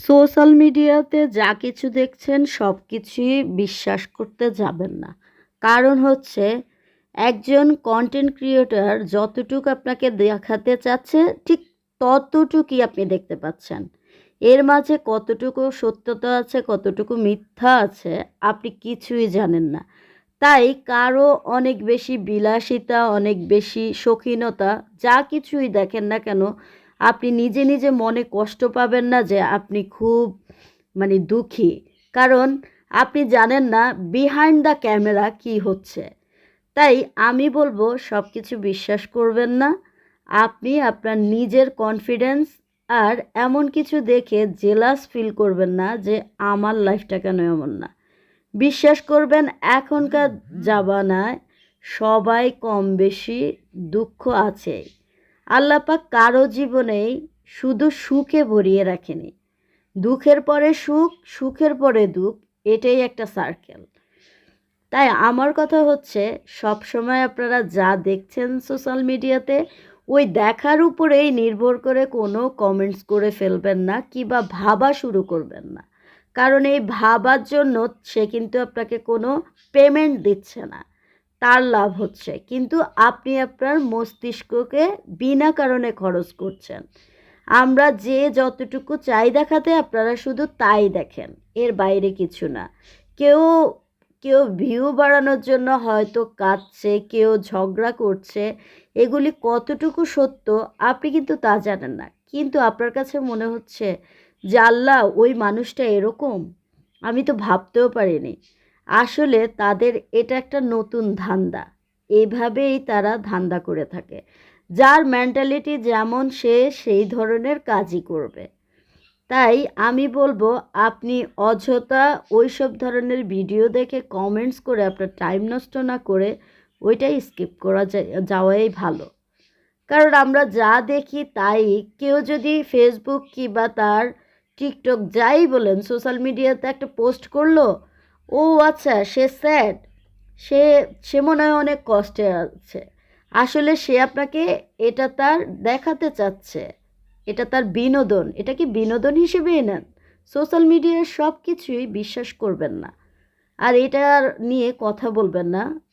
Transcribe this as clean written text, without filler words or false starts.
Social মিডিয়াতে যা কিছু দেখছেন সব কিছুই বিশ্বাস করতে যাবেন না। কারণ হচ্ছে একজন কনটেন্ট ক্রিয়েটর যতটুকু আপনাকে দেখাতে চাচ্ছে ঠিক ততটুকুই আপনি দেখতে পাচ্ছেন। এর মাঝে কতটুকু সত্যতা আছে, কতটুকু মিথ্যা আছে আপনি কিছুই জানেন না। তাই কারো অনেক বেশি বিলাসিতা, অনেক বেশি শৌখিনতা যা কিছুই দেখেন না কেন, আপনি নিজে, নিজে মনে কষ্ট পাবেন না যে আপনি খুব দুঃখী। কারণ আপনি জানেন না বিহাইন্ড দ্য ক্যামেরা কী হচ্ছে। তাই আমি বলব সব কিছু বিশ্বাস করবেন না। আপনি আপনার নিজের কনফিডেন্স আর এমন কিছু দেখে জেলাস ফিল করবেন না যে আমার লাইফটা কেন এমন না। বিশ্বাস করবেন এখনকার জামানায় সবাই কম বেশি দুঃখ আছেই। আল্লাহ পাক কারো জীবনেই শুধু সুখে ভরিয়ে রাখেনি। দুঃখের পরে সুখ, সুখের পরে দুঃখ, এটাই একটা সার্কেল। তাই আমার কথা হচ্ছে সবসময় আপনারা যা দেখছেন সোশ্যাল মিডিয়াতে ওই দেখার উপরেই নির্ভর করে কোনো কমেন্টস করে ফেলবেন না কিংবা ভাবা শুরু করবেন না। কারণ এই ভাবার জন্য সে কিন্তু আপনাকে কোনো পেমেন্ট দিচ্ছে না। তার লাভ হচ্ছে। কিন্তু আপনি আপনার মস্তিষ্ককে বিনা কারণে খরচ করছেন। আমরা যে যতটুকু চাই দেখাতে আপনারা শুধু তাই দেখেন। এর বাইরে কিছু না। কেউ কেউ ভিউ বাড়ানোর জন্য হয়তো কাঁদছে, কেউ ঝগড়া করছে। এগুলি কতটুকু সত্য আপনি কিন্তু তা জানেন না। কিন্তু আপনার কাছে মনে হচ্ছে যে আল্লাহ ওই মানুষটা এরকম, আমি তো ভাবতেও পারিনি। আসলে তাদের এটা একটা নতুন ধান্দা। এভাবেই তারা ধান্দা করে থাকে। যার মেন্টালিটি যেমন সে সেই ধরনের কাজই করবে। তাই আমি বলবো আপনি অযথা ওইসব ধরনের ভিডিও দেখে কমেন্টস করে আপনার টাইম নষ্ট না করে ওইটাই স্কিপ করা যাওয়াই ভালো। কারণ আমরা যা দেখি তাই কেউ যদি ফেসবুক কিংবা তার টিকটক যাই বলেন সোশ্যাল মিডিয়াতে একটা পোস্ট করলো, ও আচ্ছা সে স্যাড, সে সে মনে হয় অনেক কষ্টে আছে। আসলে সে আপনাকে এটা তার দেখাতে চাচ্ছে, এটা তার বিনোদন। এটা কি বিনোদন হিসেবেই নেন? সোশ্যাল মিডিয়ার সব কিছুই বিশ্বাস করবেন না। আর এটার নিয়ে কথা বলবেন না।